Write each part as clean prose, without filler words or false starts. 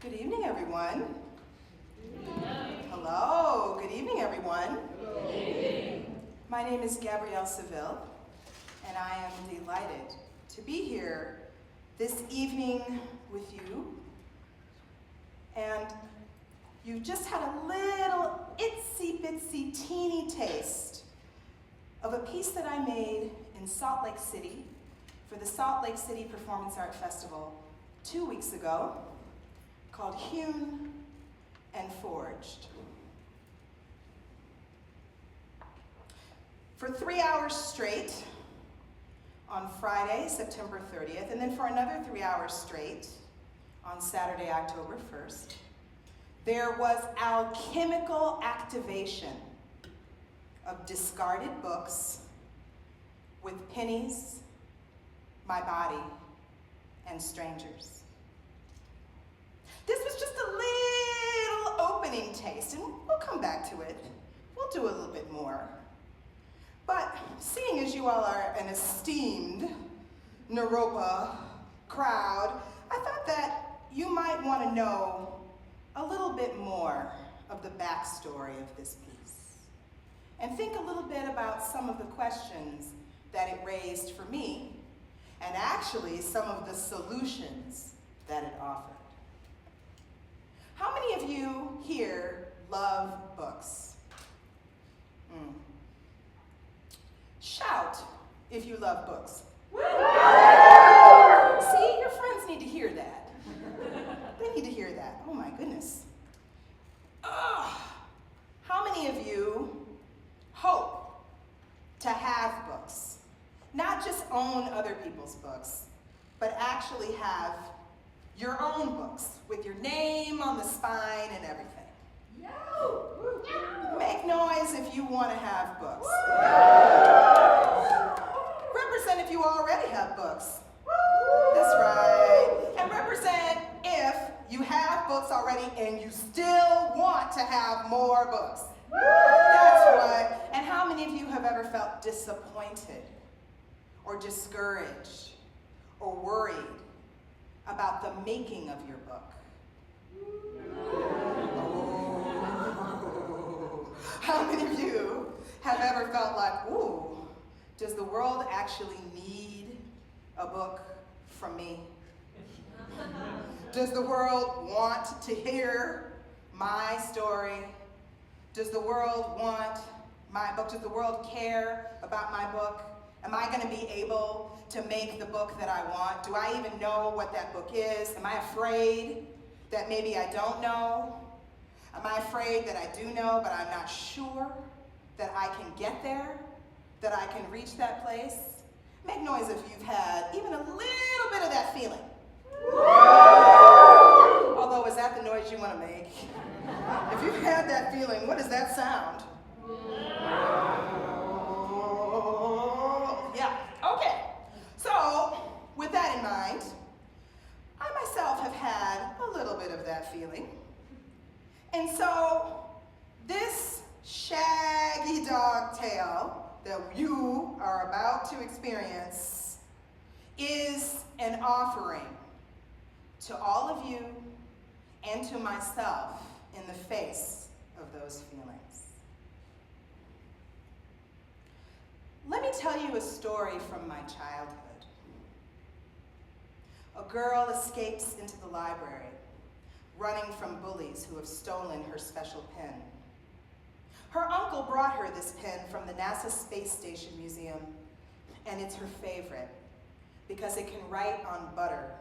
Good evening, everyone. Hello, good evening, everyone. Good evening. My name is Gabrielle Seville, and I am delighted to be here this evening with you. And you just had a little itsy-bitsy teeny taste of a piece that I made in Salt Lake City for the Salt Lake City Performance Art Festival 2 weeks ago, called Hewn and Forged. For 3 hours straight on Friday, September 30th, and then for another 3 hours straight on Saturday, October 1st, there was alchemical activation of discarded books with pennies, my body, and strangers. This was just a little opening taste, and we'll come back to it. We'll do a little bit more. But seeing as you all are an esteemed Naropa crowd, I thought that you might want to know a little bit more of the backstory of this piece, and think a little bit about some of the questions that it raised for me, and actually some of the solutions that it offered. How many of you here love books? Shout if you love books. See, your friends need to hear that. They need to hear that. Oh my goodness. How many of you hope to have books? Not just own other people's books, but actually have your own books with your name on the spine and everything. Make noise if you want to have books. Represent if you already have books. That's right. And represent if you have books already and you still want to have more books. That's right. And how many of you have ever felt disappointed or discouraged or worried about the making of your book? How many of you have ever felt like, ooh, does the world actually need a book from me? Does the world want to hear my story? Does the world want my book? Does the world care about my book? Am I going to be able to make the book that I want? Do I even know what that book is? Am I afraid that maybe I don't know? Am I afraid that I do know, but I'm not sure that I can get there, that I can reach that place? Make noise if you've had even a little bit of that feeling. Although, is that the noise you want to make? If you've had that feeling, what does that sound? Yeah, okay. So, with that in mind, I myself have had a little bit of that feeling. And so, this shaggy dog tale that you are about to experience is an offering to all of you and to myself in the face of those feelings. Let me tell you a story from my childhood. A girl escapes into the library, running from bullies who have stolen her special pen. Her uncle brought her this pen from the NASA Space Station Museum, and it's her favorite because it can write on butter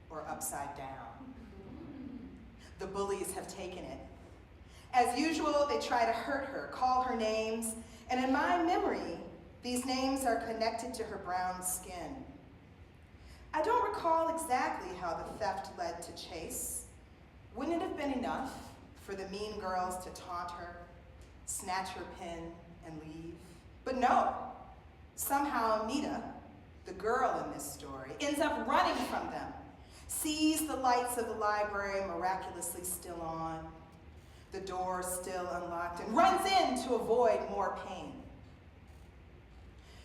or upside down. The bullies have taken it. As usual, they try to hurt her, call her names, and in my memory, these names are connected to her brown skin. I don't recall exactly how the theft led to chase. Wouldn't it have been enough for the mean girls to taunt her, snatch her pen, and leave? But no, somehow Nita, the girl in this story, ends up running from them, sees the lights of the library miraculously still on, the door still unlocked, and runs in to avoid more pain.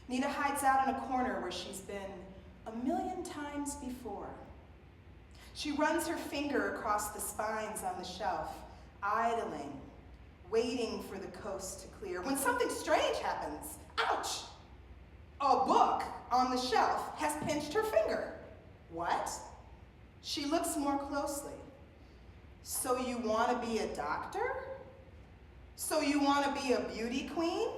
Nita hides out in a corner where she's been a million times before. She runs her finger across the spines on the shelf, idling, waiting for the coast to clear. When something strange happens, ouch! A book on the shelf has pinched her finger. What? She looks more closely. So you want to be a doctor? So you want to be a beauty queen?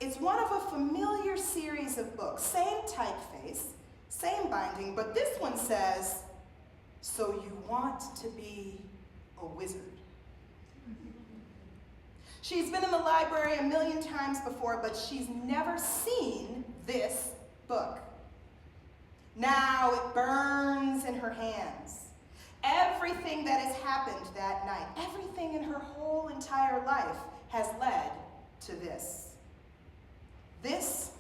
It's one of a familiar series of books, same typeface, same binding, but this one says, so you want to be a wizard. She's been in the library a million times before, but she's never seen this book. Now it burns in her hands. Everything that has happened that night, everything in her whole entire life has led to this. This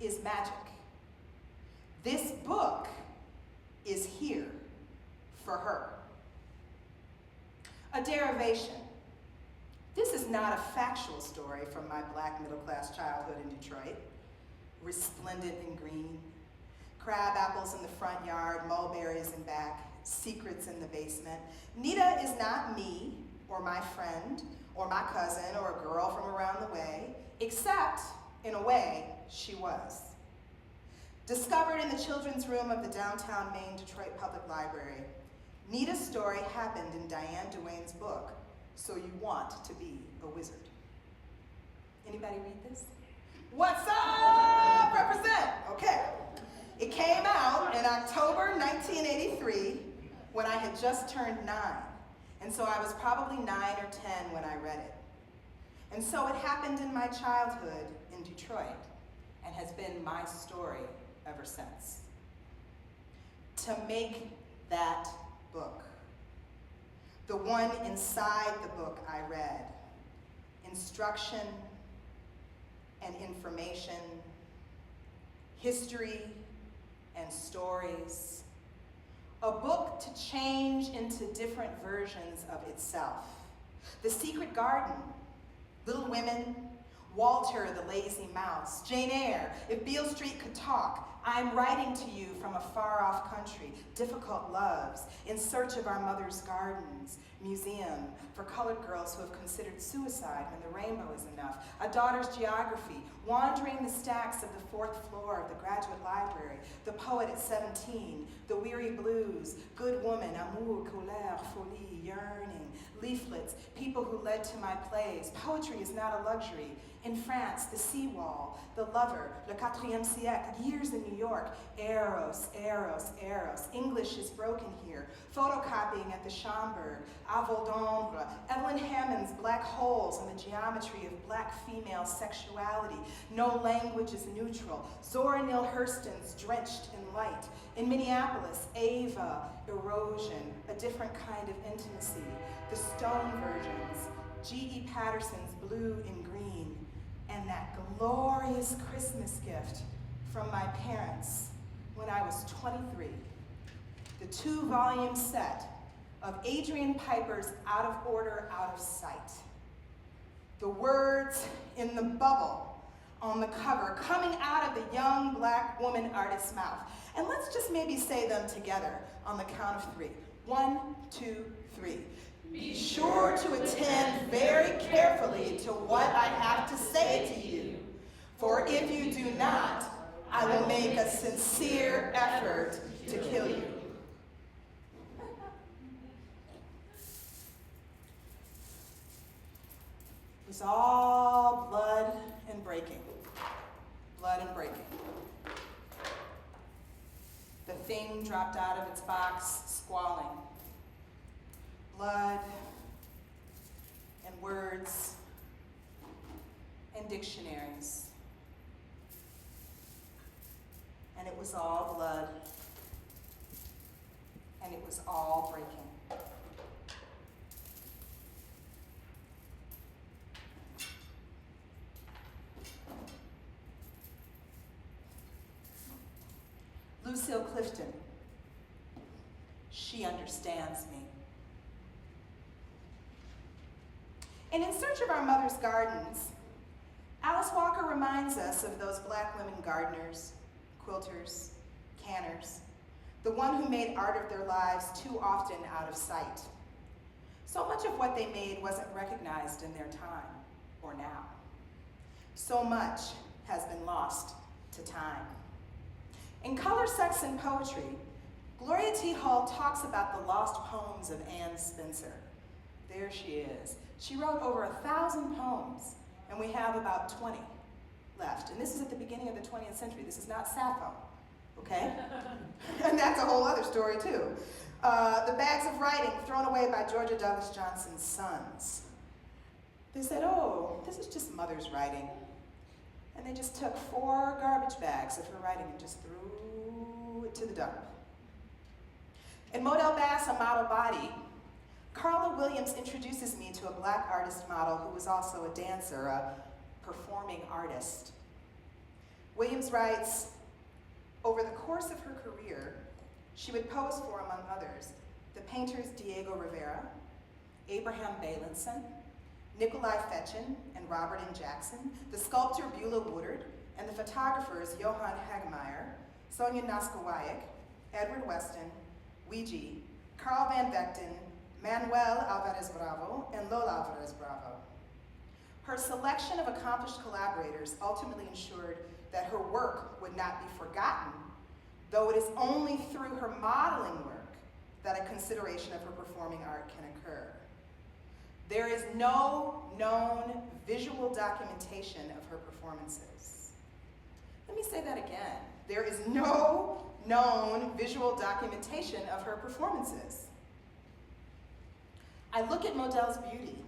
is magic. This book is here for her. A derivation. This is not a factual story from my black middle-class childhood in Detroit. Resplendent in green, crab apples in the front yard, mulberries in back, secrets in the basement. Nita is not me, or my friend, or my cousin, or a girl from around the way, except, in a way, she was. Discovered in the children's room of the downtown Maine Detroit Public Library, Nita's story happened in Diane Duane's book, So You Want to Be a Wizard. Anybody read this? What's up? Represent. Okay. It came out in October 1983 when I had just turned 9. And so I was probably 9 or 10 when I read it. And so it happened in my childhood in Detroit and has been my story ever since. To make that book, the one inside the book I read, instruction and information, history and stories, a book to change into different versions of itself. The Secret Garden, Little Women, Walter the Lazy Mouse, Jane Eyre, If Beale Street Could Talk, I'm Writing to You from a Far-Off Country, Difficult Loves, In Search of Our Mother's Gardens, Museum for Colored Girls Who Have Considered Suicide When the Rainbow Is Enough, A Daughter's Geography, Wandering the Stacks of the 4th Floor of the Graduate Library, The Poet at 17, The Weary Blues, Good Woman, Amour, Colère, Folie, Yearning, Leaflets, People Who Led to My Plays, Poetry is Not a Luxury, In France, The Seawall, The Lover, Le 4e siècle, Years in New York, Eros, Eros, Eros, English is Broken Here, Photocopying at the Schomburg, A Vol d'Ombre, Evelyn Hammond's Black Holes and the Geometry of Black Female Sexuality, No Language is Neutral, Zora Neale Hurston's Drenched in Light, in Minneapolis, Ava, Erosion, A Different Kind of Intimacy, The Stone Virgins, G.E. Patterson's Blue in Green, and that glorious Christmas gift from my parents when I was 23, the 2-volume set of Adrian Piper's Out of Order, Out of Sight. The words in the bubble on the cover coming out of the young black woman artist's mouth. And let's just maybe say them together on the count of 3. 1, 2, 3. Be sure to attend very carefully to what I have to say to you, for if you do not, I will make a sincere effort to kill you. It was all blood and breaking. Blood and breaking. The thing dropped out of its box, squalling. Blood and words and dictionaries. And it was all blood, and it was all breaking. Lucille Clifton, she understands me. And In Search of Our Mother's Gardens, Alice Walker reminds us of those black women gardeners, quilters, canners, the one who made art of their lives too often out of sight. So much of what they made wasn't recognized in their time or now. So much has been lost to time. In Color, Sex, and Poetry, Gloria T. Hall talks about the lost poems of Anne Spencer. There she is. She wrote over 1,000 poems, and we have about 20 left. And this is at the beginning of the 20th century. This is not Sappho, okay? And that's a whole other story, too. The bags of writing thrown away by Georgia Douglas Johnson's sons. They said, oh, this is just mother's writing. And they just took 4 garbage bags of her writing and just threw it to the dump. In Model Bass, A Model Body, Carla Williams introduces me to a black artist model who was also a dancer, a performing artist. Williams writes, over the course of her career, she would pose for, among others, the painters Diego Rivera, Abraham Bailenson, Nikolai Fetchin and Robert M. Jackson, the sculptor Beulah Woodard, and the photographers Johann Hagemeyer, Sonia Noskowayek, Edward Weston, Ouija, Carl Van Vechten, Manuel Alvarez Bravo, and Lola Alvarez Bravo. Her selection of accomplished collaborators ultimately ensured that her work would not be forgotten, though it is only through her modeling work that a consideration of her performing art can occur. There is no known visual documentation of her performances. Let me say that again. There is no known visual documentation of her performances. I look at Model's beauty,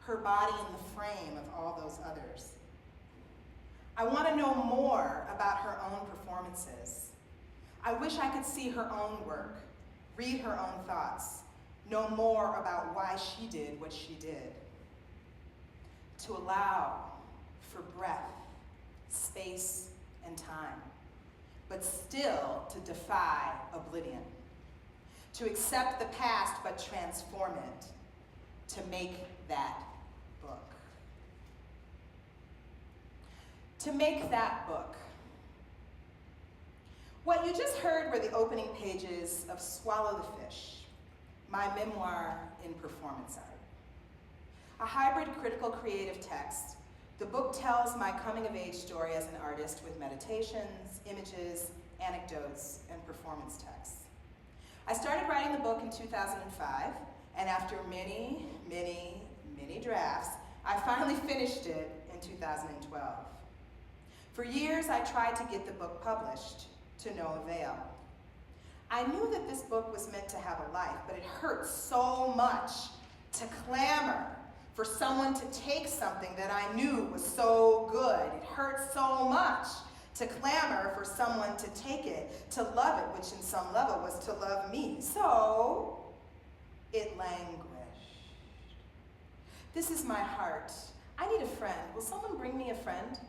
her body in the frame of all those others. I want to know more about her own performances. I wish I could see her own work, read her own thoughts, know more about why she did what she did. To allow for breath, space, and time, but still to defy oblivion. To accept the past but transform it, to make that book. To make that book. What you just heard were the opening pages of Swallow the Fish, my memoir in performance art. A hybrid critical creative text, the book tells my coming-of-age story as an artist with meditations, images, anecdotes, and performance texts. I started writing the book in 2005, and after many, many, many drafts, I finally finished it in 2012. For years, I tried to get the book published, to no avail. I knew that this book was meant to have a life, but it hurt so much to clamor for someone to take something that I knew was so good. It hurt so much to clamor for someone to take it, to love it, which in some level was to love me. So it languished. This is my heart. I need a friend. Will someone bring me a friend?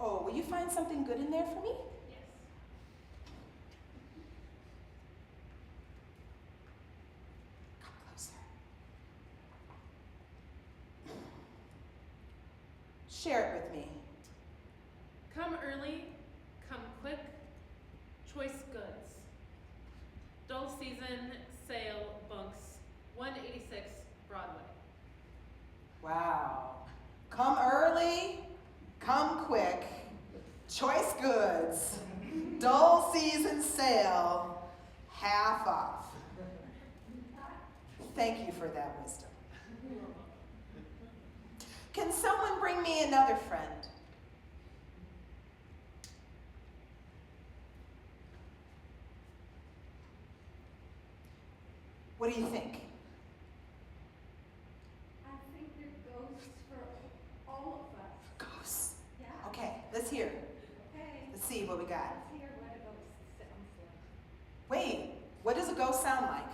Oh, will you find something good in there for me? Yes. Come closer. Share it with me. Come early, come quick, choice goods. Dull season, sale, bunks, 186 Broadway. Wow. Come early, come quick, choice goods, dull season sale, half off. Thank you for that wisdom. Can someone bring me another friend? What do you think? I think they're ghosts for all of us. Ghosts. Yeah. Okay, let's hear. Okay. Let's see what we got. Let's hear what a ghost sounds like. Wait, what does a ghost sound like?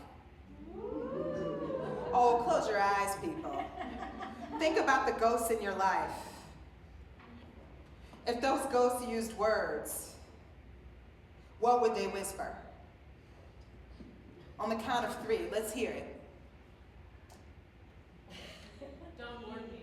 Oh, close your eyes, people. Think about the ghosts in your life. If those ghosts used words, what would they whisper? On the count of 3, let's hear it. Don't warn me.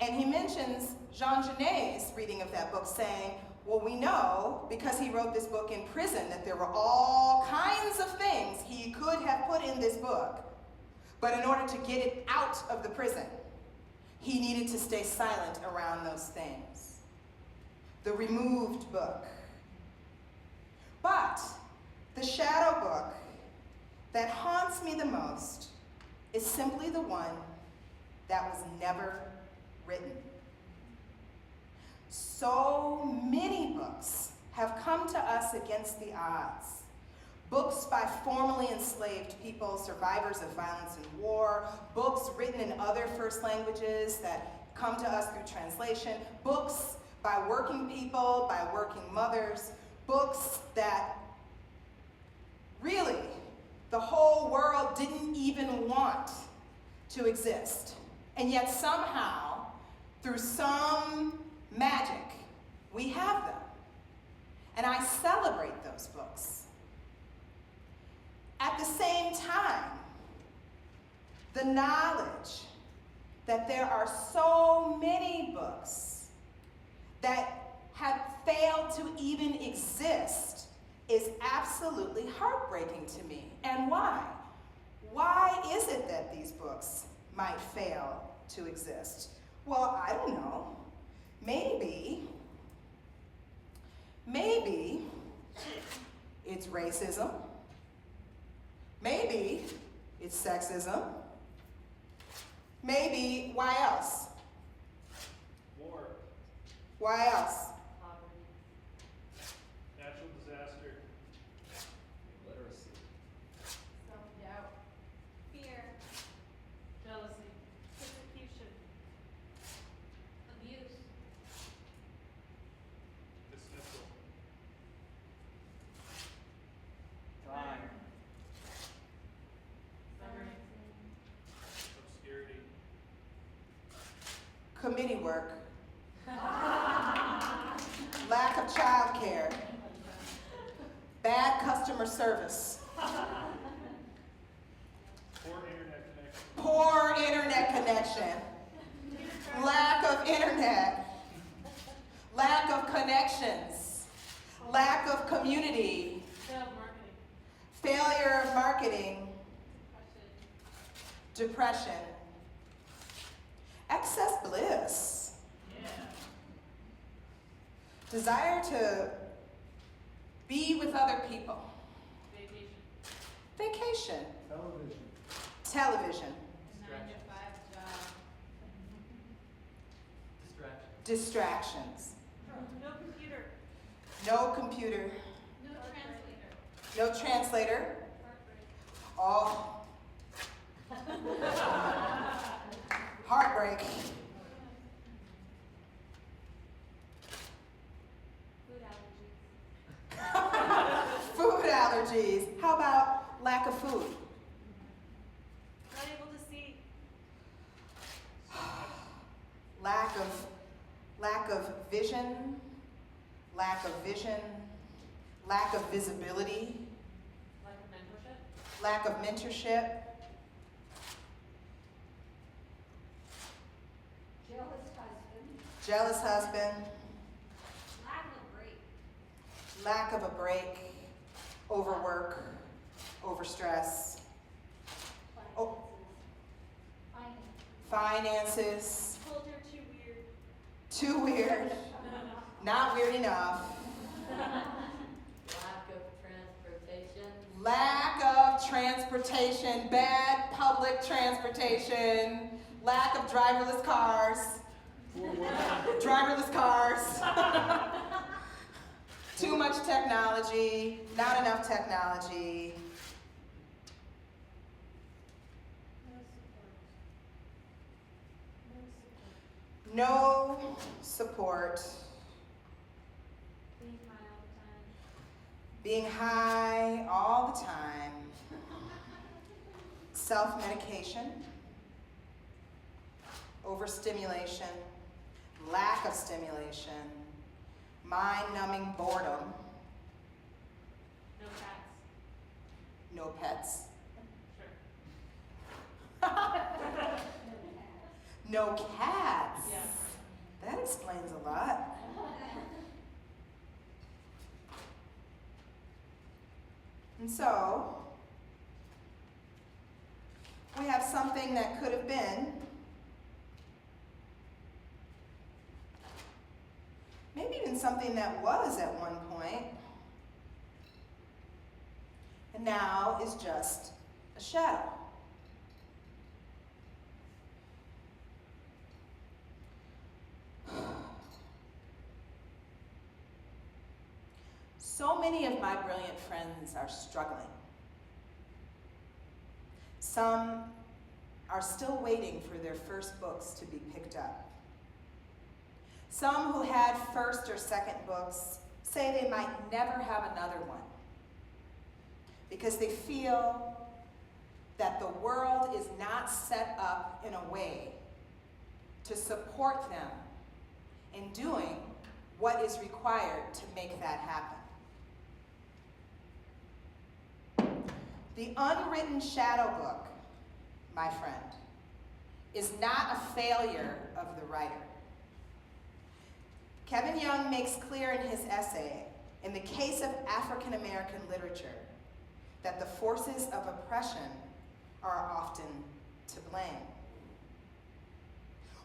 And he mentions Jean Genet's reading of that book, saying, well, we know, because he wrote this book in prison, that there were all kinds of things he could have put in this book. But in order to get it out of the prison, he needed to stay silent around those things. The removed book. But the shadow book that haunts me the most is simply the one that was never written. So many books have come to us against the odds. Books by formerly enslaved people, survivors of violence and war, books written in other first languages that come to us through translation, books by working people, by working mothers, books that really the whole world didn't even want to exist. And yet somehow, through some magic, we have them. And I celebrate those books. At the same time, the knowledge that there are so many books that have failed to even exist is absolutely heartbreaking to me. And why? Why is it that these books might fail to exist? Well, I don't know. Maybe it's racism. Maybe it's sexism. Maybe, why else? War. Why else? Poverty. Natural disaster. Literacy. Self-doubt. Fear. Jealousy. Persecution. Abuse. Dismissal. Time. Obscurity. Committee work. Lack of child care. Bad customer service. Poor internet connection. Poor internet connection. Lack of internet. Lack of connections. Lack of community. Failed marketing. Failure of marketing. Depression. Excess bliss. Yeah. Desire to be with other people. Vacation. Vacation. Television. Television. 9-to-5 job. Distraction. Distractions. No computer. No computer. No translator. No translator. Heartbreak. Oh. Heartbreak. Food allergies. Food allergies. How about lack of food? Not able to see. Lack of vision. Lack of vision. Lack of visibility. Lack of mentorship. Lack of mentorship. Jealous husband. Jealous husband. Lack of a break. Lack of a break. Overwork. Overstress. Oh. Finances. Finances. Culture too weird. Too weird. Not weird enough. Lack of transportation. Lack of transportation. Bad public transportation. Lack of driverless cars. Driverless cars. Too much technology. Not enough technology. No support. No support. Being high all the time. Being high all the time. Self-medication. Overstimulation. Lack of stimulation. Mind-numbing boredom. No cats. No pets. Sure. No cats. Yes. That explains a lot. And so, we have something that could have been maybe even something that was at one point, and now is just a shadow. So many of my brilliant friends are struggling. Some are still waiting for their first books to be picked up. Some who had first or second books say they might never have another one because they feel that the world is not set up in a way to support them in doing what is required to make that happen. The unwritten shadow book, my friend, is not a failure of the writer. Kevin Young makes clear in his essay, in the case of African American literature, that the forces of oppression are often to blame.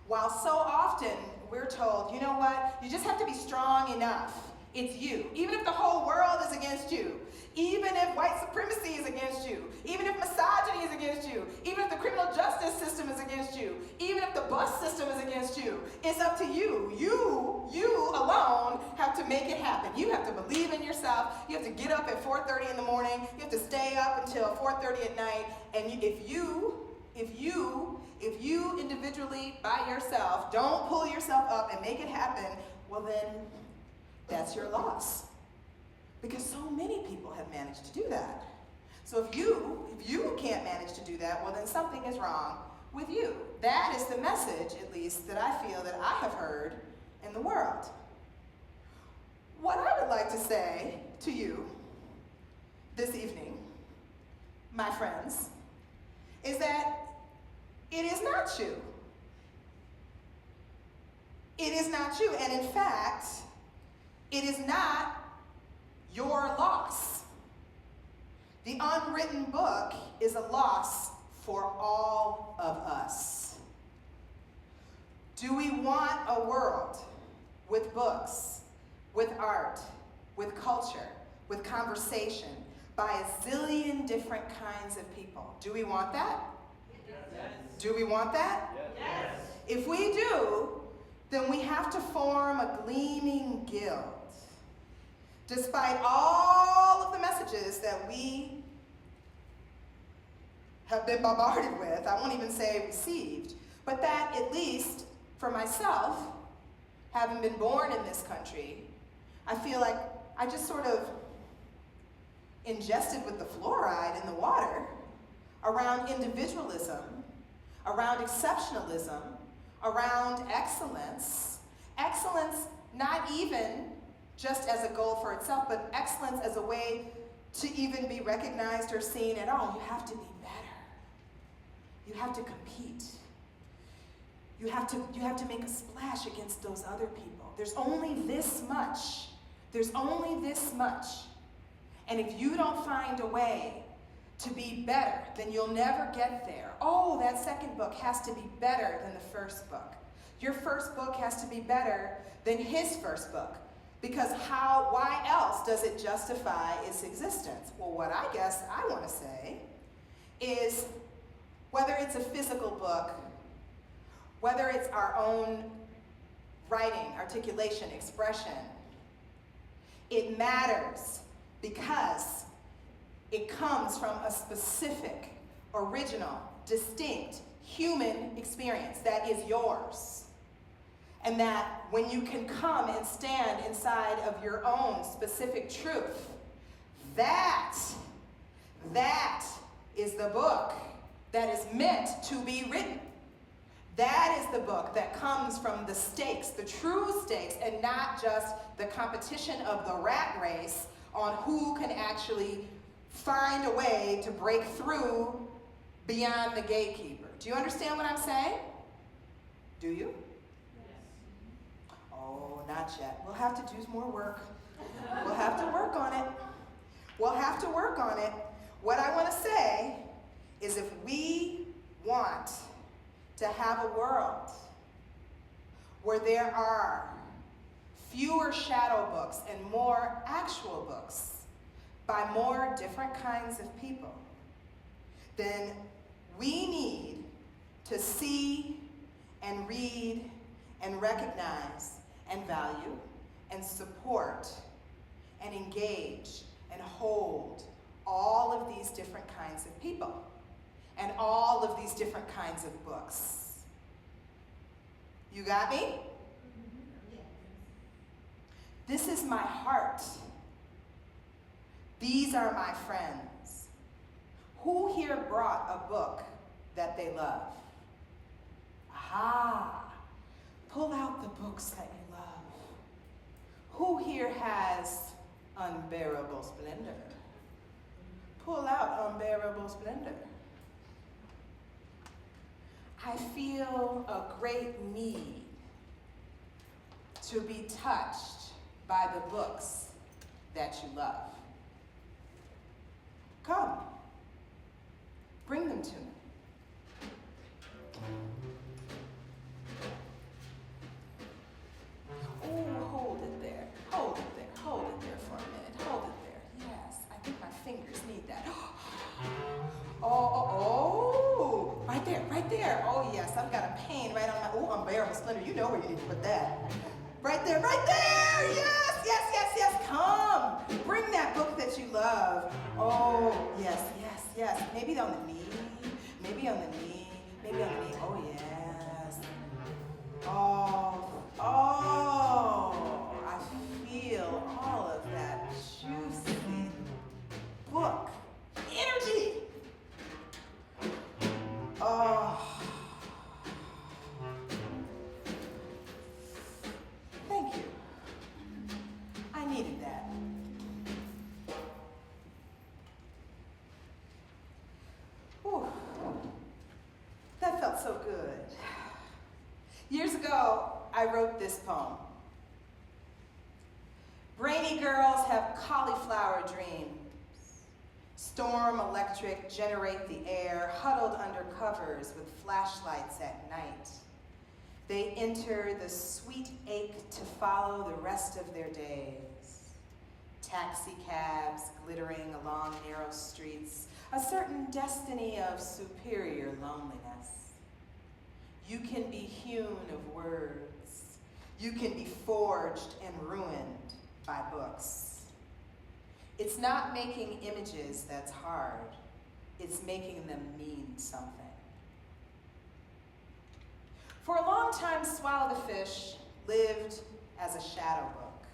While so often we're told, you know what, you just have to be strong enough. It's you. Even if the whole world is against you, even if white supremacy is against you, even if misogyny is against you, even if the criminal justice system is against you, even if the bus system is against you, it's up to you. You alone have to make it happen. You have to believe in yourself. You have to get up at 4:30 in the morning. You have to stay up until 4:30 at night. And if you individually by yourself don't pull yourself up and make it happen, well then that's your loss. Because so many people have managed to do that. So if you can't manage to do that, well then something is wrong with you. That is the message, at least, that I feel that I have heard in the world. What I would like to say to you this evening, my friends, is that it is not you. It is not you, and in fact, it is not your loss. The unwritten book is a loss for all of us. Do we want a world with books, with art, with culture, with conversation, by a zillion different kinds of people? Do we want that? Yes. Do we want that? Yes. If we do, then we have to form a gleaming guild. Despite all of the messages that we have been bombarded with, I won't even say received, but that at least for myself, having been born in this country, I feel like I just sort of ingested with the fluoride in the water around individualism, around exceptionalism, around excellence. Excellence not even just as a goal for itself, but excellence as a way to even be recognized or seen at all. You have to be better. You have to compete. You have to make a splash against those other people. There's only this much. There's only this much. And if you don't find a way to be better, then you'll never get there. Oh, that second book has to be better than the first book. Your first book has to be better than his first book. Because why else does it justify its existence? Well, what I guess I want to say is whether it's a physical book, whether it's our own writing, articulation, expression, it matters because it comes from a specific, original, distinct human experience that is yours. And that when you can come and stand inside of your own specific truth, that is the book that is meant to be written. That is the book that comes from the stakes, the true stakes, and not just the competition of the rat race on who can actually find a way to break through beyond the gatekeeper. Do you understand what I'm saying? Do you? Yes. Oh, not yet. We'll have to do more work. We'll have to work on it. We'll have to work on it. What I want to say is if we want to have a world where there are fewer shadow books and more actual books by more different kinds of people, then we need to see and read and recognize and value and support and engage and hold all of these different kinds of people and all of these different kinds of books. You got me? This is my heart. These are my friends. Who here brought a book that they love? Aha! Pull out the books that you love. Who here has Unbearable Splendor? Pull out Unbearable Splendor. I feel a great need to be touched by the books that you love. Come, bring them to me. Oh, hold it there, hold it there, hold it there for a minute, hold it there. Yes, I think my fingers need that. Oh, right there, right there. Oh yes, I've got a pain right on my, oh, Unbearable Splendor, you know where you need to put that. Right there, yes, yes, yes, yes, come. Bring that book that you love. Oh, yes, yes, yes. Maybe on the knee, maybe on the knee, maybe on the knee. Oh, yes. Oh, I feel all of that juicy book energy. Oh. Thank you. I needed that. Whew. That felt so good. Years ago, I wrote this poem. Brainy girls have cauliflower dreams. Storm electric generate the air, huddled under covers with flashlights at night. They enter the sweet ache to follow the rest of their days. Taxi cabs glittering along narrow streets, a certain destiny of superior loneliness. You can be hewn of words. You can be forged and ruined by books. It's not making images that's hard. It's making them mean something. For a long time, Swallow the Fish lived as a shadow book.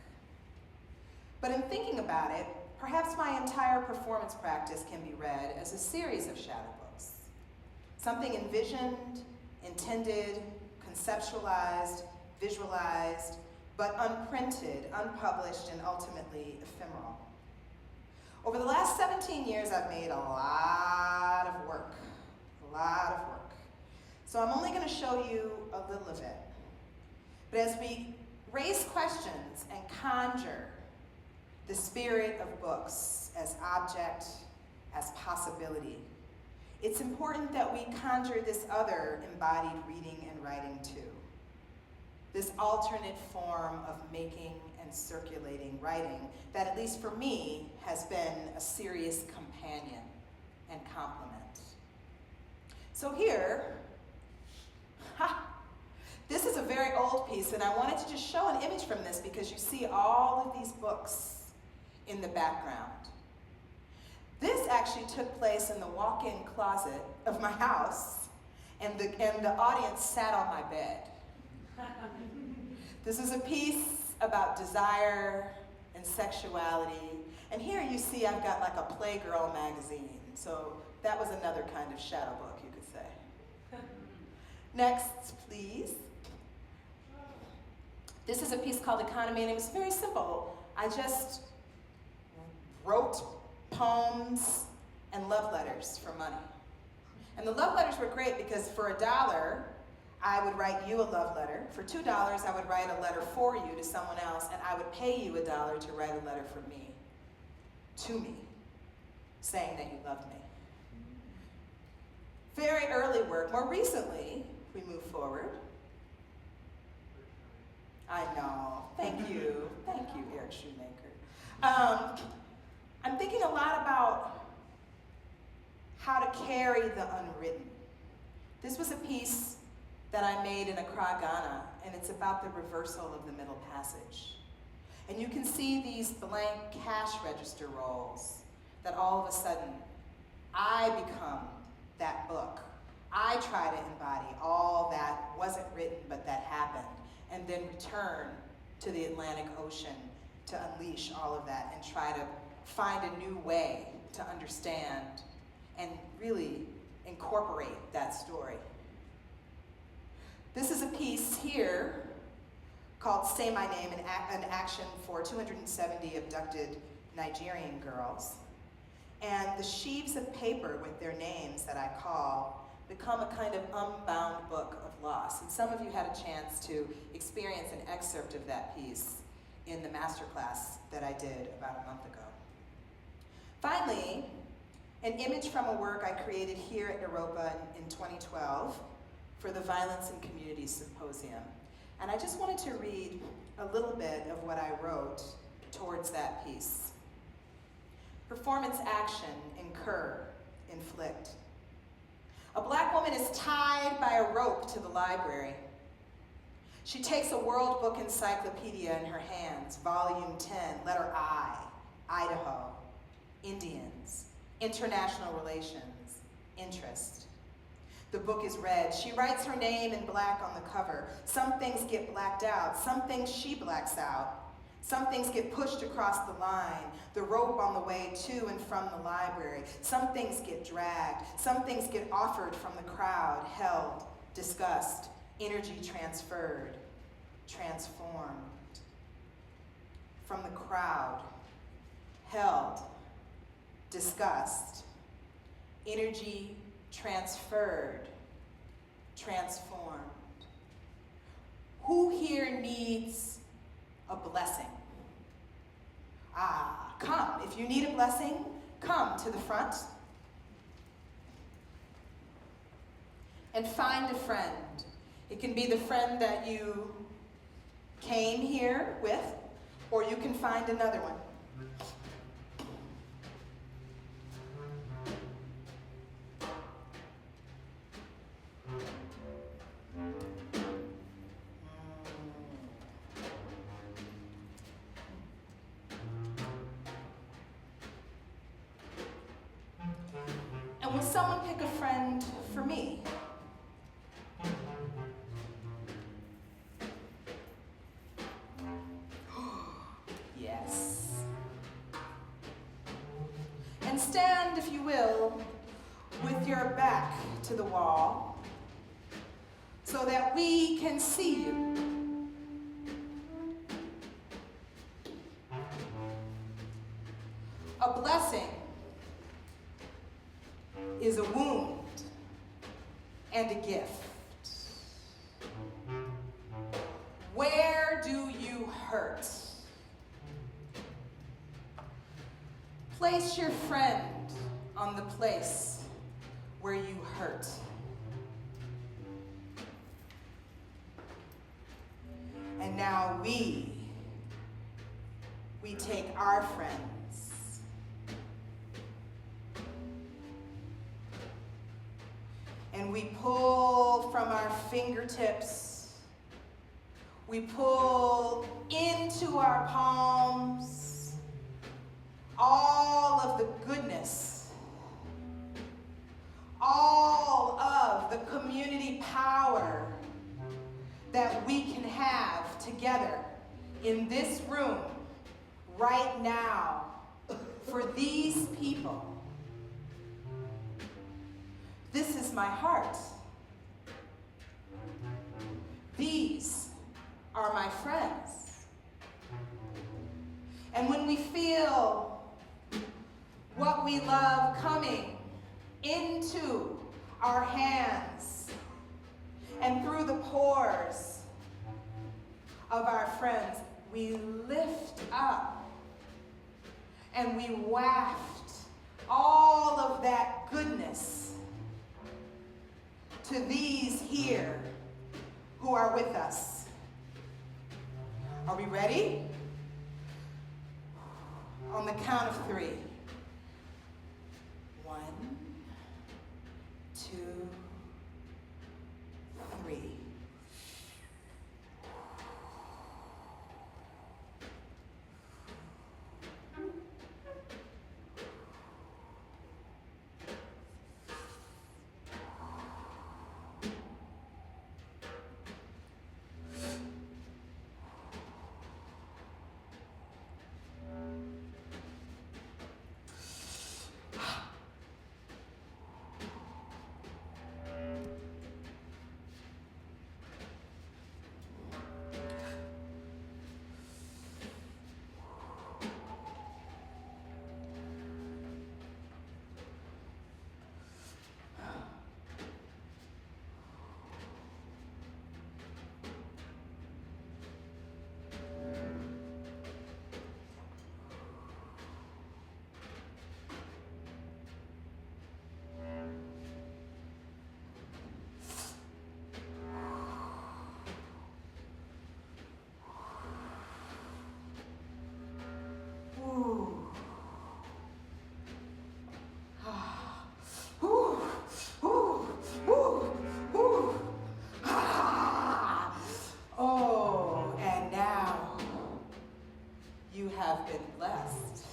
But in thinking about it, perhaps my entire performance practice can be read as a series of shadow books. Something envisioned, intended, conceptualized, visualized, but unprinted, unpublished, and ultimately ephemeral. Over the last 17 years, I've made a lot of work. So I'm only going to show you a little of it. But as we raise questions and conjure the spirit of books as object, as possibility, it's important that we conjure this other embodied reading and writing too. This alternate form of making and circulating writing that, at least for me, has been a serious companion and complement. So here, this is a very old piece, and I wanted to just show an image from this because you see all of these books in the background. This actually took place in the walk-in closet of my house, and the audience sat on my bed. This is a piece about desire and sexuality, and here you see I've got like a Playgirl magazine, so that was another kind of shadow book, you could say. Next, please. This is a piece called Economy, and it was very simple. I just wrote poems and love letters for money. And the love letters were great because for $1, I would write you a love letter. For $2, I would write a letter for you to someone else, and I would pay you $1 to write a letter for me, to me, saying that you loved me. Very early work. More recently, we move forward. I know. Thank you. Thank you, Eric Shoemaker. I'm thinking a lot about how to carry the unwritten. This was a piece that I made in Accra, Ghana, and it's about the reversal of the middle passage. And you can see these blank cash register rolls that all of a sudden I become that book. I try to embody all that wasn't written but that happened, and then return to the Atlantic Ocean to unleash all of that and try to find a new way to understand and really incorporate that story. This is a piece here called Say My Name, an action for 270 abducted Nigerian girls. And the sheaves of paper with their names that I call become a kind of unbound book of loss. And some of you had a chance to experience an excerpt of that piece in the masterclass that I did about a month ago. Finally, an image from a work I created here at Naropa in 2012 for the Violence and Community Symposium. And I just wanted to read a little bit of what I wrote towards that piece. Performance action, incur, inflict. A black woman is tied by a rope to the library. She takes a World Book Encyclopedia in her hands, volume 10, letter I, Idaho, Indians, international relations, interest. The book is read. She writes her name in black on the cover. Some things get blacked out. Some things she blacks out. Some things get pushed across the line, the rope on the way to and from the library. Some things get dragged. Some things get offered from the crowd, held, discussed, energy transferred, transformed. From the crowd, held, discussed, energy transferred, transformed. Who here needs a blessing? Come. If you need a blessing, come to the front and find a friend. It can be the friend that you came here with, or you can find another one. And will someone pick a friend for me? Yes. And stand, if you will, with your back to the wall so that we can see you. A blessing is a wound and a gift. Where do you hurt? Place your friend on the place where you hurt. And now we take our friends and we pull from our fingertips, we pull into our palms all of the goodness, all of the community power that we can have together in this room right now for these people. This is my heart. These are my friends. And when we feel what we love coming into our hands, And through the pores of our friends, we lift up and we waft all of that goodness to these here who are with us. Are we ready? On the count of 3. 1, 2, 3. Oh, and now you have been blessed.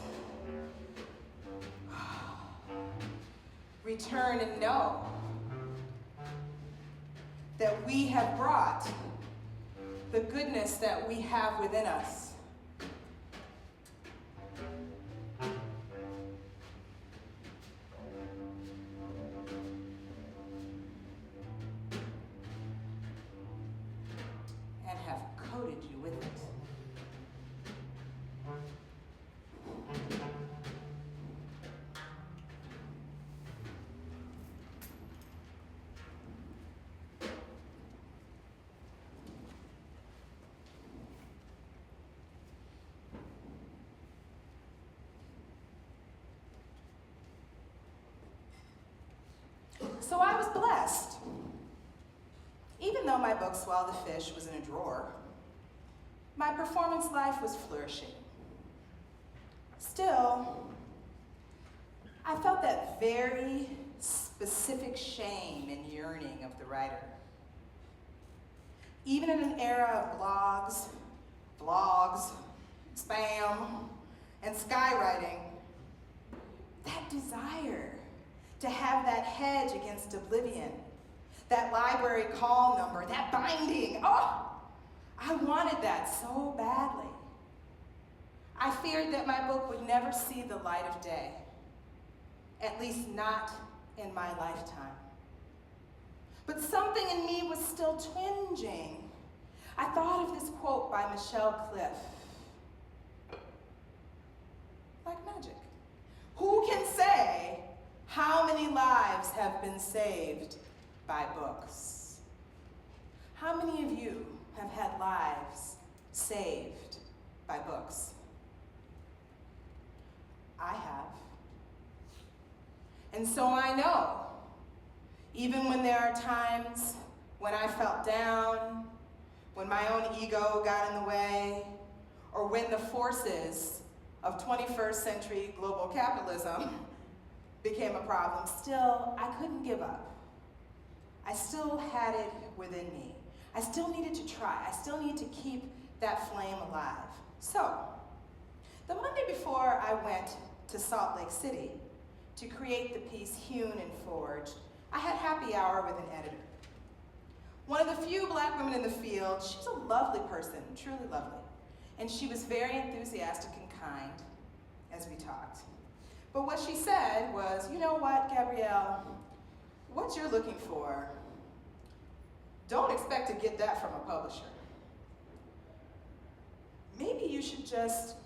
Return and know that we have brought the goodness that we have within us. And have coated you with it. So I was blessed. Even though my book, Swallow the Fish, was in a drawer, my performance life was flourishing. Still, I felt that very specific shame and yearning of the writer. Even in an era of blogs, spam, and skywriting, that desire to have that hedge against oblivion, that library call number, that binding, oh, I wanted that so badly. I feared that my book would never see the light of day, at least not in my lifetime. But something in me was still twinging. I thought of this quote by Michelle Cliff. Like magic. Who can say how many lives have been saved by books? How many of you have had lives saved by books? I have. And so I know, even when there are times when I felt down, when my own ego got in the way, or when the forces of 21st century global capitalism became a problem, still, I couldn't give up. I still had it within me. I still needed to try. I still needed to keep that flame alive. So, the Monday before I went to Salt Lake City to create the piece Hewn and Forged, I had happy hour with an editor. One of the few black women in the field. She was a lovely person, truly lovely. And she was very enthusiastic and kind as we talked. But what she said was, you know what, Gabrielle, what you're looking for, don't expect to get that from a publisher. Maybe you should just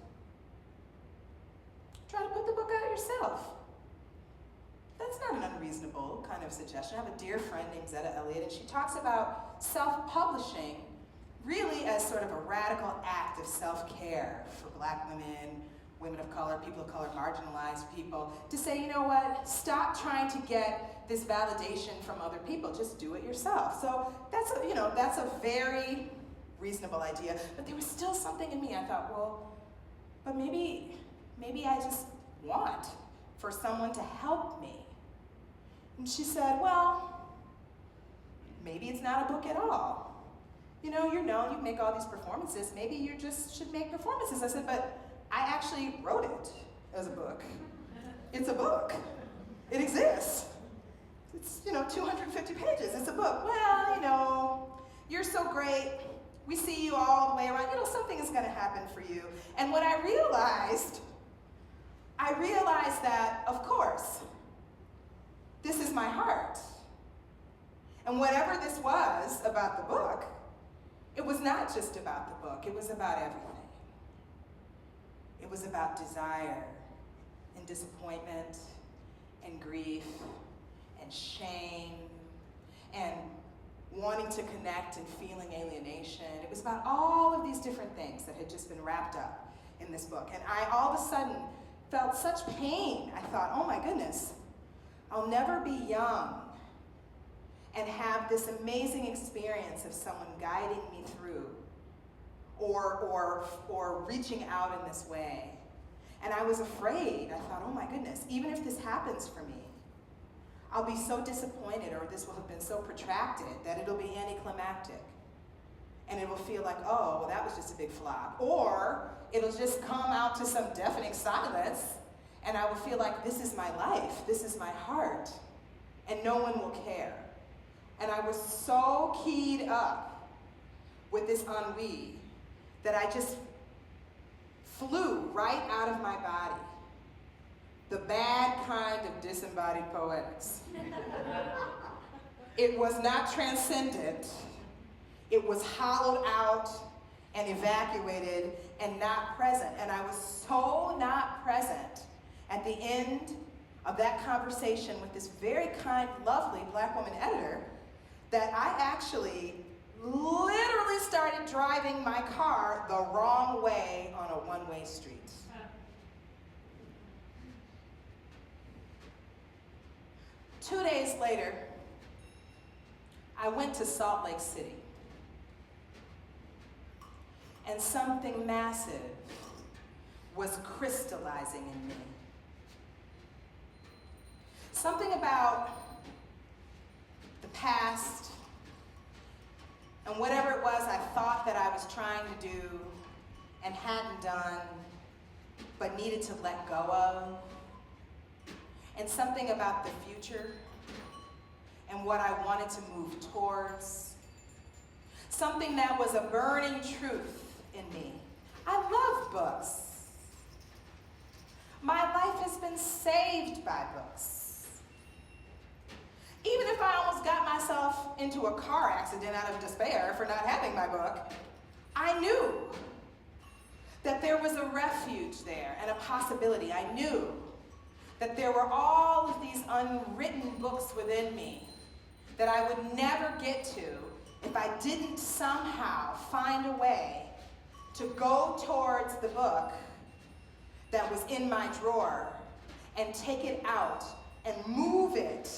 try to put the book out yourself. That's not an reasonable kind of suggestion. I have a dear friend named Zetta Elliott, and she talks about self-publishing really as sort of a radical act of self-care for Black women, women of color, people of color, marginalized people, to say, you know what, stop trying to get this validation from other people, just do it yourself. So that's a very reasonable idea, but there was still something in me. I thought, well, but maybe I just want for someone to help me. And she said, well, maybe it's not a book at all. You know, you're known, you make all these performances, maybe you just should make performances. I said, but I actually wrote it as a book. It's a book. It exists. It's, 250 pages, it's a book. Well, you're so great. We see you all the way around. Something is gonna happen for you. And what I realized that, of course, this is my heart. And whatever this was about the book, it was not just about the book, it was about everything. It was about desire and disappointment and grief and shame and wanting to connect and feeling alienation. It was about all of these different things that had just been wrapped up in this book. And I all of a sudden felt such pain. I thought, oh my goodness, I'll never be young and have this amazing experience of someone guiding me through or reaching out in this way. And I was afraid. I thought, oh my goodness, even if this happens for me, I'll be so disappointed, or this will have been so protracted that it'll be anticlimactic. And it will feel like, oh, well, that was just a big flop. Or it'll just come out to some deafening silence, and I will feel like this is my life, this is my heart, and no one will care. And I was so keyed up with this ennui that I just flew right out of my body. The bad kind of disembodied poetics. It was not transcendent. It was hollowed out and evacuated and not present. And I was so not present at the end of that conversation with this very kind, lovely Black woman editor that I actually literally started driving my car the wrong way on a one-way street. Two days later, I went to Salt Lake City, and something massive was crystallizing in me. Something about the past and whatever it was I thought that I was trying to do and hadn't done but needed to let go of, and something about the future and what I wanted to move towards, something that was a burning truth in me. I love books. My life has been saved by books. Even if I almost got myself into a car accident out of despair for not having my book, I knew that there was a refuge there and a possibility. I knew that there were all of these unwritten books within me that I would never get to if I didn't somehow find a way to go towards the book that was in my drawer and take it out and move it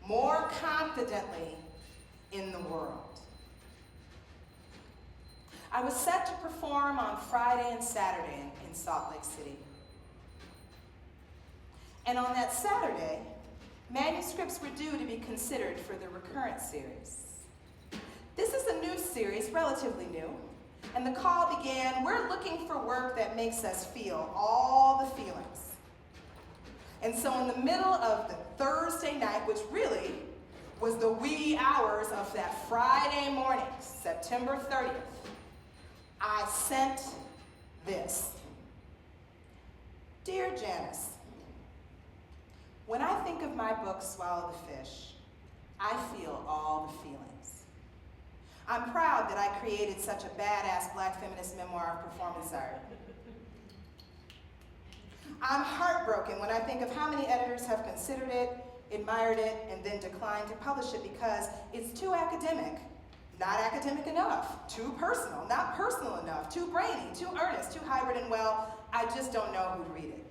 more confidently in the world. I was set to perform on Friday and Saturday in Salt Lake City. And on that Saturday, manuscripts were due to be considered for the recurrent series. This is a new series, relatively new, and the call began, we're looking for work that makes us feel all the feelings. And so in the middle of the Thursday night, which really was the wee hours of that Friday morning, September 30th, I sent this. Dear Janice, when I think of my book, Swallow the Fish, I feel all the feelings. I'm proud that I created such a badass Black feminist memoir of performance art. I'm heartbroken when I think of how many editors have considered it. admired it, and then declined to publish it because it's too academic. Not academic enough, too personal, not personal enough, too brainy, too earnest, too hybrid, and well, I just don't know who'd read it.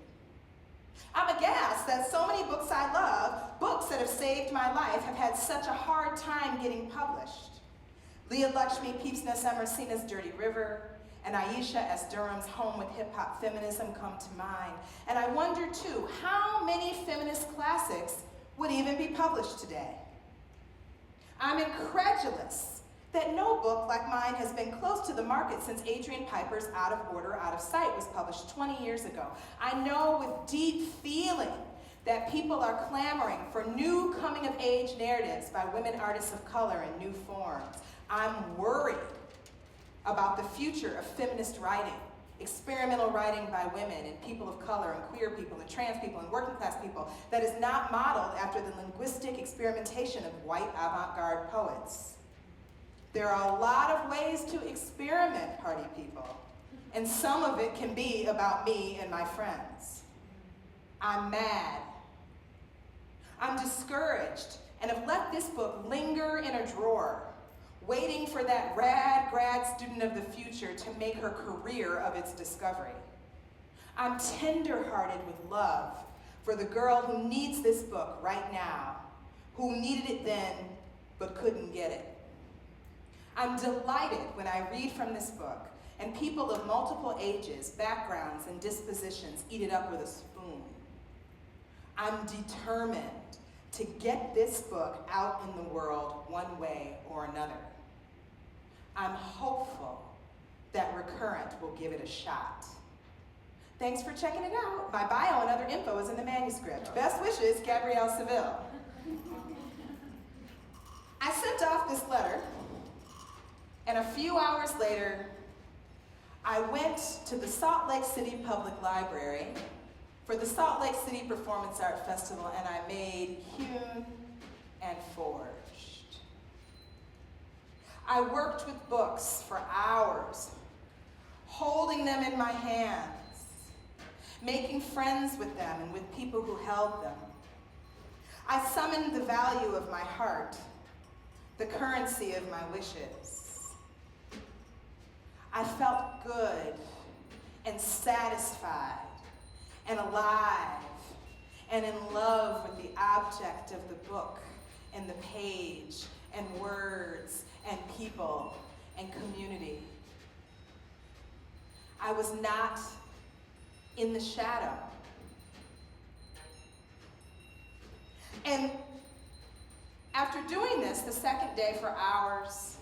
I'm aghast that so many books I love, books that have saved my life, have had such a hard time getting published. Leah Lakshmi Peepsna Samarasina's Dirty River, and Aisha S. Durham's Home with Hip Hop Feminism come to mind. And I wonder too, how many feminist classics would even be published today? I'm incredulous that no book like mine has been close to the market since Adrian Piper's Out of Order, Out of Sight was published 20 years ago. I know with deep feeling that people are clamoring for new coming-of-age narratives by women artists of color in new forms. I'm worried about the future of feminist writing, experimental writing by women and people of color and queer people and trans people and working class people that is not modeled after the linguistic experimentation of white avant-garde poets. There are a lot of ways to experiment, party people, and some of it can be about me and my friends. I'm mad. I'm discouraged and have let this book linger in a drawer, waiting for that rad grad student of the future to make her career of its discovery. I'm tender-hearted with love for the girl who needs this book right now, who needed it then but couldn't get it. I'm delighted when I read from this book and people of multiple ages, backgrounds, and dispositions eat it up with a spoon. I'm determined to get this book out in the world one way or another. I'm hopeful that Recurrent will give it a shot. Thanks for checking it out. My bio and other info is in the manuscript. Best wishes, Gabrielle Seville. I sent off this letter, and a few hours later, I went to the Salt Lake City Public Library for the Salt Lake City Performance Art Festival, and I made Hewn and Forged. I worked with books for hours, holding them in my hands, making friends with them and with people who held them. I summoned the value of my heart, the currency of my wishes. I felt good and satisfied and alive and in love with the object of the book and the page and words and people and community. I was not in the shadow. And after doing this the second day for hours,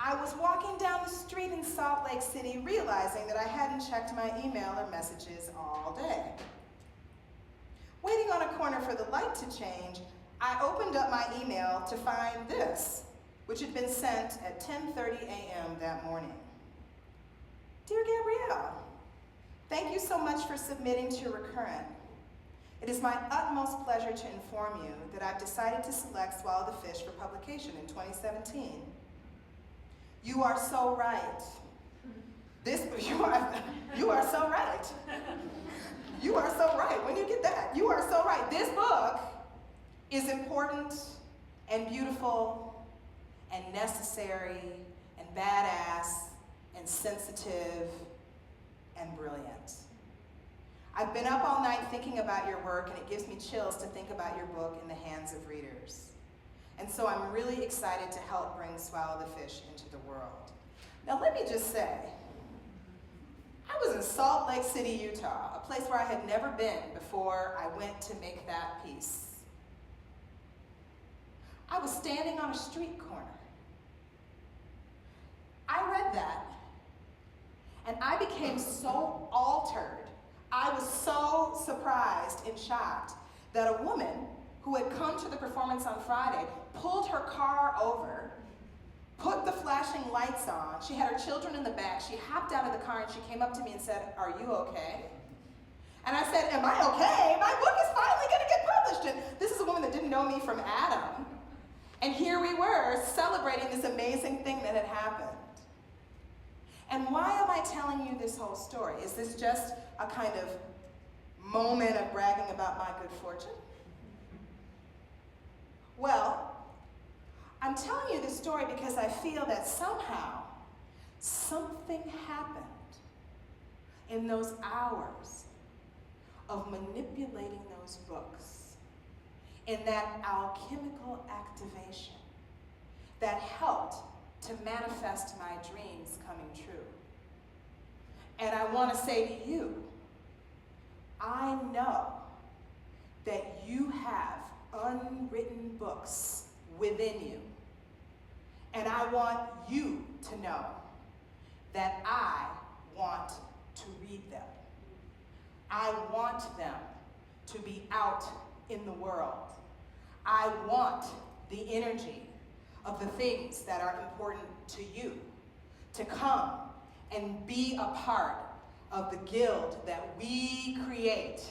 I was walking down the street in Salt Lake City realizing that I hadn't checked my email or messages all day. Waiting on a corner for the light to change, I opened up my email to find this, which had been sent at 10:30 a.m. that morning. Dear Gabrielle, thank you so much for submitting to Recurrent. It is my utmost pleasure to inform you that I've decided to select Swallow the Fish for publication in 2017. You are so right. You are so right. You are so right. When you get that, you are so right. This book is important and beautiful and necessary and badass and sensitive and brilliant. I've been up all night thinking about your work, and it gives me chills to think about your book in the hands of readers. And so I'm really excited to help bring Swallow the Fish into the world. Now let me just say, I was in Salt Lake City, Utah, a place where I had never been before I went to make that piece. I was standing on a street corner. I read that, and I became so altered. I was so surprised and shocked that a woman who had come to the performance on Friday pulled her car over, put the flashing lights on. She had her children in the back. She hopped out of the car and she came up to me and said, "Are you okay?" And I said, "Am I okay? My book is finally going to get published." And this is a woman that didn't know me from Adam. And here we were celebrating this amazing thing that had happened. And why am I telling you this whole story? Is this just a kind of moment of bragging about my good fortune? Well, I'm telling you this story because I feel that somehow something happened in those hours of manipulating those books, in that alchemical activation that helped to manifest my dreams coming true. And I want to say to you, I know that you have unwritten books within you. And I want you to know that I want to read them. I want them to be out in the world. I want the energy of the things that are important to you to come and be a part of the guild that we create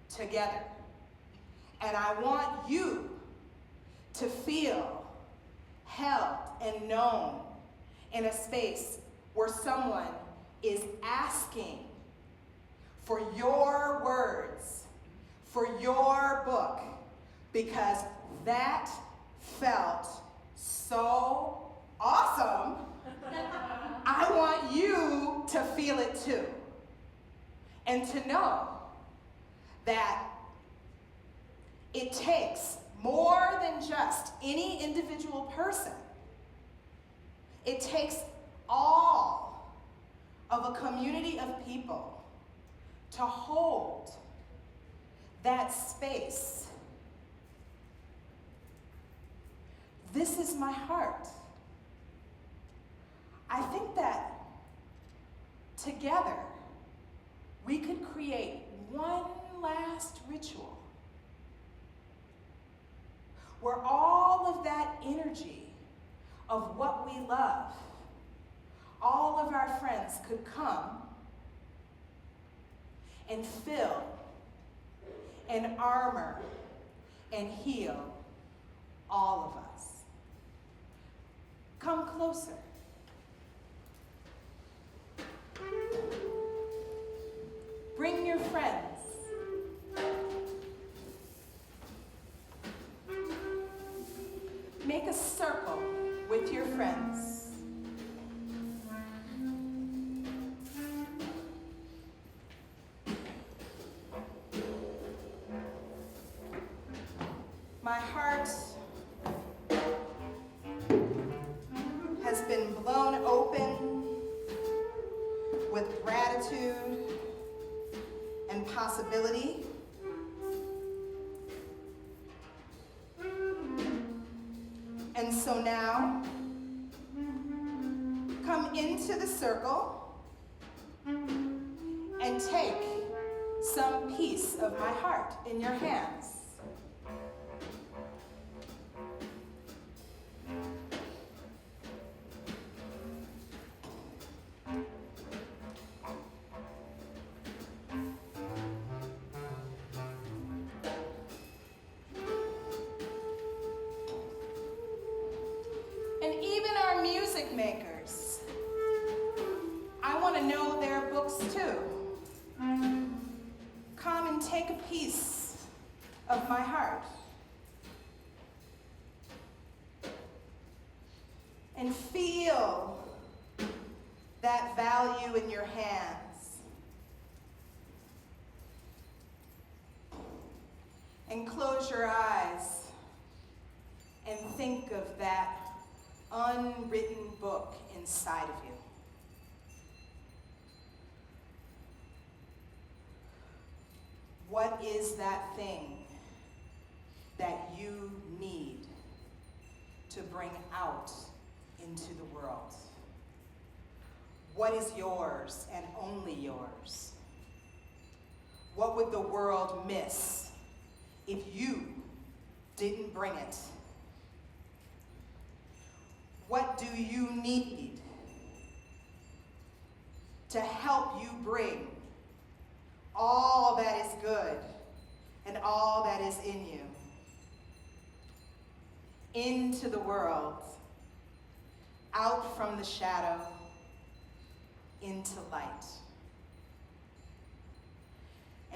together. And I want you to feel held and known in a space where someone is asking for your words, for your book, because that felt so awesome. I want you to feel it too. And to know that it takes more than just any individual person. It takes all of a community of people to hold that space. This is my heart. I think that together we could create one last ritual where all of that energy of what we love, all of our friends could come and fill and armor and heal all of us. Come closer. Bring your friends. Make a circle with your friends. My heart has been blown open with gratitude and possibility. And so now, come into the circle and take some piece of my heart in your hands. And even our music makers, I want to know their books too. Come and take a piece of my heart. And feel that value in your hands. And close your eyes and think of that unwritten book inside of you. What is that thing that you need to bring out into the world? What is yours and only yours? What would the world miss if you didn't bring it? What do you need to help you bring all that is good and all that is in you into the world, out from the shadow into light?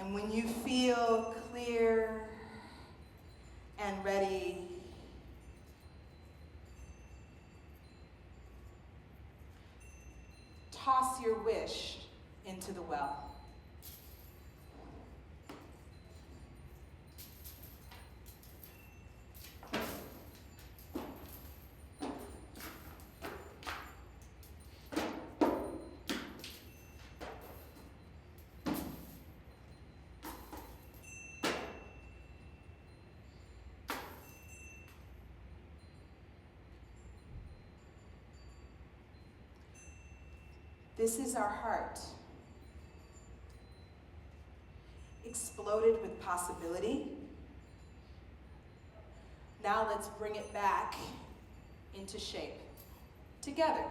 And when you feel clear and ready, toss your wish into the well. This is our heart, exploded with possibility. Now let's bring it back into shape, together.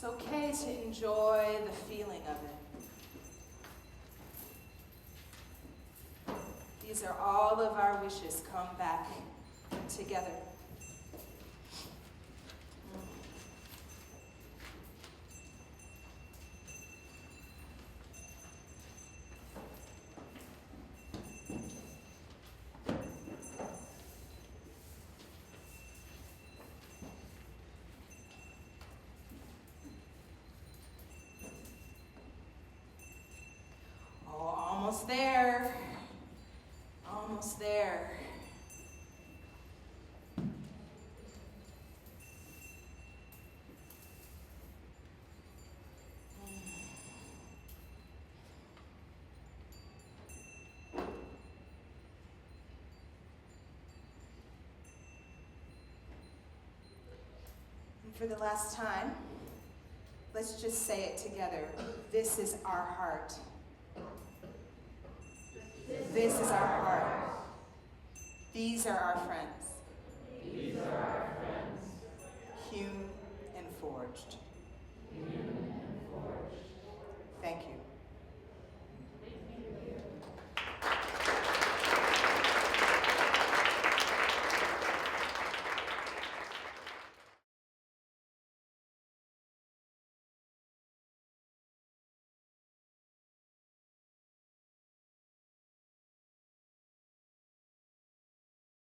It's okay to enjoy the feeling of it. These are all of our wishes come back together. Almost there. Almost there. And for the last time, let's just say it together. This is our heart. This is our heart. These are our friends. These are our friends. Hewn and forged.